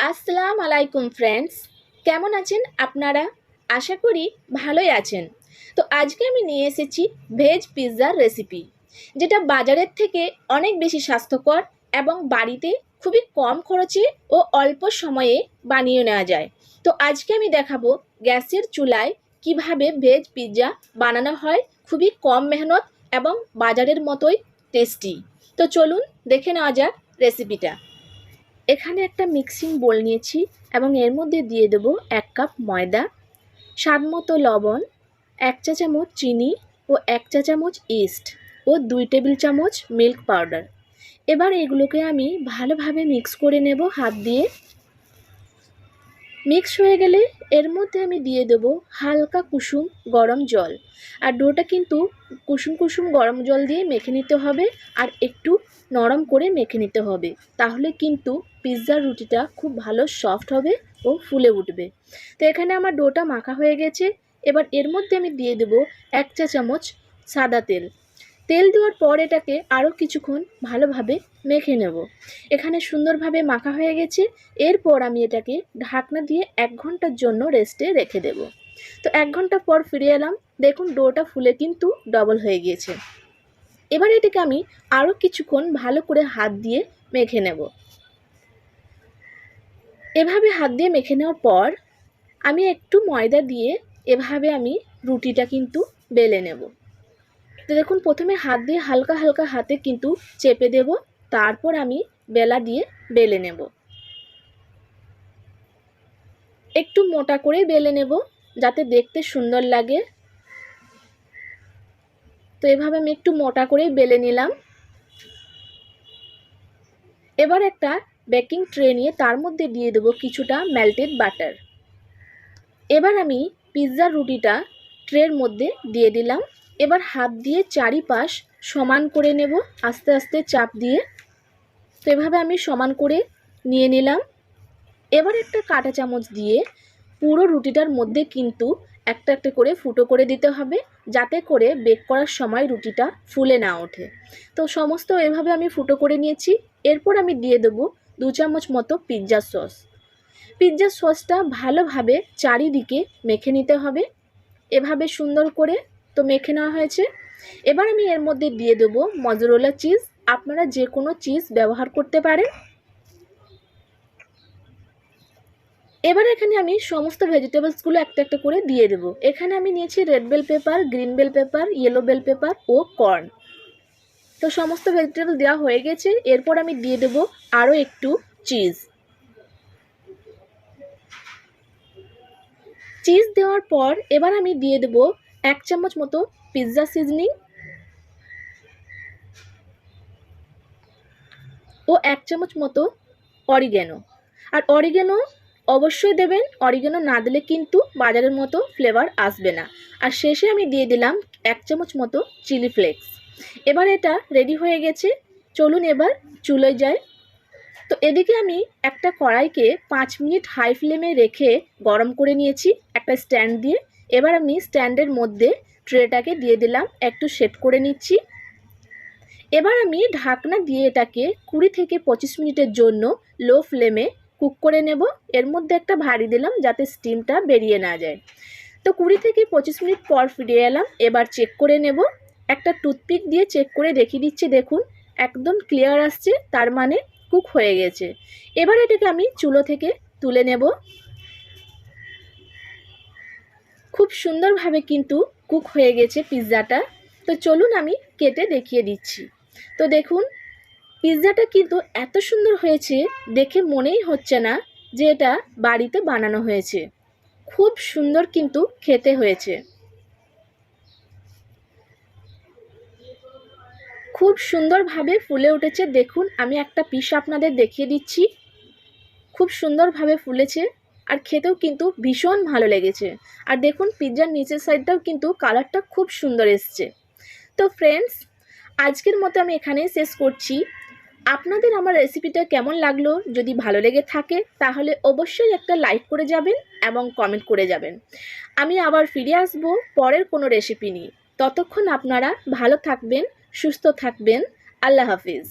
আসসালামু আলাইকুম ফ্রেন্ডস, কেমন আছেন আপনারা? আশা করি ভালোই আছেন। তো আজকে আমি নিয়ে এসেছি ভেজ পিৎজার রেসিপি, যেটা বাজারের থেকে অনেক বেশি স্বাস্থ্যকর এবং বাড়িতে খুবই কম খরচে ও অল্প সময়ে বানিয়ে নেওয়া যায়। তো আজকে আমি দেখাবো গ্যাসের চুলায় কিভাবে ভেজ পিৎজা বানানো হয়, খুবই কম মেহনত এবং বাজারের মতোই টেস্টি। তো চলুন দেখে নেওয়া যাক রেসিপিটা। এখানে একটা মিক্সিং বোল নিয়েছি এবং এর মধ্যে দিয়ে দেব 1 কাপ ময়দা, স্বাদ মতো লবণ, 1 চা চামচ চিনি ও 1 চা চামচ ইস্ট ও 2 টেবিল চামচ মিল্ক পাউডার। এবার এগুলোকে আমি ভালোভাবে মিক্স করে নেব হাত দিয়ে। মিক্স হয়ে গেলে এর মধ্যে আমি দিয়ে দেব হালকা কুসুম গরম জল। আর ডোটা কিন্তু কুসুম কুসুম গরম জল দিয়ে মেখে নিতে হবে আর একটু নরম করে মেখে নিতে হবে, তাহলে কিন্তু পিৎজার রুটিটা খুব ভালো সফট হবে ও ফুলে উঠবে। তো এখানে আমার ডোটা মাখা হয়ে গেছে। এবার এর মধ্যে আমি দিয়ে দেব 1 চা চামচ সাদা তেল। তেল দেওয়ার পর এটাকে আরও কিছুক্ষণ ভালোভাবে মেখে নেব। এখানে সুন্দরভাবে মাখা হয়ে গেছে। এরপর আমি এটাকে ঢাকনা দিয়ে 1 ঘন্টার জন্য রেস্টে রেখে দেব। তো 1 ঘন্টা পর ফিরে এলাম। দেখুন ডোটা ফুলে কিন্তু ডবল হয়ে গিয়েছে। এবার এটাকে আমি আরও কিছুক্ষণ ভালো করে হাত দিয়ে মেখে নেব। এভাবে হাত দিয়ে মেখে নেওয়ার পর আমি একটু ময়দা দিয়ে এভাবে আমি রুটিটা কিন্তু বেলে নেব। তো দেখুন প্রথমে হাত দিয়ে হালকা হালকা হাতে কিন্তু চেপে দেব, তারপর আমি বেলা দিয়ে বেলে নেব। একটু মোটা করে বেলে নেব যাতে দেখতে সুন্দর লাগে। তো এভাবে আমি একটু মোটা করেই বেলে নিলাম। এবার একটা বেকিং ট্রে নিয়ে তার মধ্যে দিয়ে দেব কিছুটা মেল্টেড বাটার। এবার আমি পিৎজার রুটিটা ট্রের মধ্যে দিয়ে দিলাম। এবার হাত দিয়ে চারিপাশ সমান করে নেব আস্তে আস্তে চাপ দিয়ে। তো এভাবে আমি সমান করে নিয়ে নিলাম। এবার একটা কাঁটা চামচ দিয়ে পুরো রুটিটার মধ্যে কিন্তু একটা একটা করে ফুটো করে দিতে হবে, যাতে করে বেক করার সময় রুটিটা ফুলে না ওঠে। তো সমস্ত এভাবে আমি ফুটো করে নিয়েছি। এরপর আমি দিয়ে দেবো 2 চামচ মতো পিৎজা সস। পিৎজা সসটা ভালোভাবে চারিদিকে মেখে নিতে হবে, এভাবে সুন্দর করে। তো মেখে নেওয়া হয়েছে। এবার আমি এর মধ্যে দিয়ে দেবো মজরেলা চিজ। আপনারা যে কোনো চিজ ব্যবহার করতে পারেন। এবার এখানে আমি সমস্ত ভেজিটেবলসগুলো একটা একটা করে দিয়ে দেব। এখানে আমি নিয়েছি red bell pepper, green bell pepper, yellow bell pepper ও কর্ন। তো সমস্ত ভেজিটেবল দেওয়া হয়ে গেছে। এরপর আমি দিয়ে দেব আরও একটু চিজ। চিজ দেওয়ার পর এবার আমি দিয়ে দেব 1 চামচ মতো পিৎজা সিজনিং ও 1 চামচ মতো অরিগ্যানো। আর অরিগ্যানো অবশ্যই দেবেন, অরিগ্যানো না দিলে কিন্তু বাজারের মতো ফ্লেভার আসবে না। আর শেষে আমি দিয়ে দিলাম 1 চামচ মতো চিলি ফ্লেক্স। এবার এটা রেডি হয়ে গেছে। চলুন এবার চুলোয় যাই। তো এদিকে আমি একটা কড়াইকে 5 মিনিট হাই ফ্লেমে রেখে গরম করে নিয়েছি একটা স্ট্যান্ড দিয়ে। এবার আমি স্ট্যান্ডের মধ্যে ট্রেটাকে দিয়ে দিলাম, একটু সেট করে নিচ্ছি। এবার আমি ঢাকনা দিয়ে এটাকে 20 থেকে 25 মিনিটের জন্য লো ফ্লেমে কুক করে নেব। এর মধ্যে একটা ভাঁড়ি দিলাম যাতে স্টিমটা বেরিয়ে না যায়। তো 20 থেকে 25 মিনিট পর ফিরে এলাম। এবার চেক করে নেব। একটা টুথপিক দিয়ে চেক করে দেখিয়ে দিচ্ছি। দেখুন একদম ক্লিয়ার আসছে, তার মানে কুক হয়ে গেছে। এবার এটাকে আমি চুলো থেকে তুলে নেব। খুব সুন্দরভাবে কিন্তু কুক হয়ে গেছে পিৎজাটা। তো চলুন আমি কেটে দেখিয়ে দিচ্ছি। তো দেখুন পিৎজাটা কিন্তু এত সুন্দর হয়েছে, দেখে মনেই হচ্ছে না যে এটা বাড়িতে বানানো হয়েছে। খুব সুন্দর কিন্তু খেতে হয়েছে। খুব সুন্দরভাবে ফুলে উঠেছে। দেখুন আমি একটা পিস আপনাদের দেখিয়ে দিচ্ছি। খুব সুন্দরভাবে ফুলেছে আর খেতেও কিন্তু ভীষণ ভালো লেগেছে। আর দেখুন পিৎজার নিচের সাইডটাও কিন্তু কালারটা খুব সুন্দর এসছে। তো ফ্রেন্ডস, আজকের মতো আমি এখানেই শেষ করছি। আপনাদের আমার রেসিপিটা কেমন লাগলো যদি ভালো লেগে থাকে তাহলে অবশ্যই একটা লাইক করে যাবেন এবং কমেন্ট করে যাবেন। আমি আবার ফিরে আসবো পরের কোনো রেসিপি নিয়ে। ততক্ষণ আপনারা ভালো থাকবেন, সুস্থ থাকবেন। আল্লাহ হাফিজ।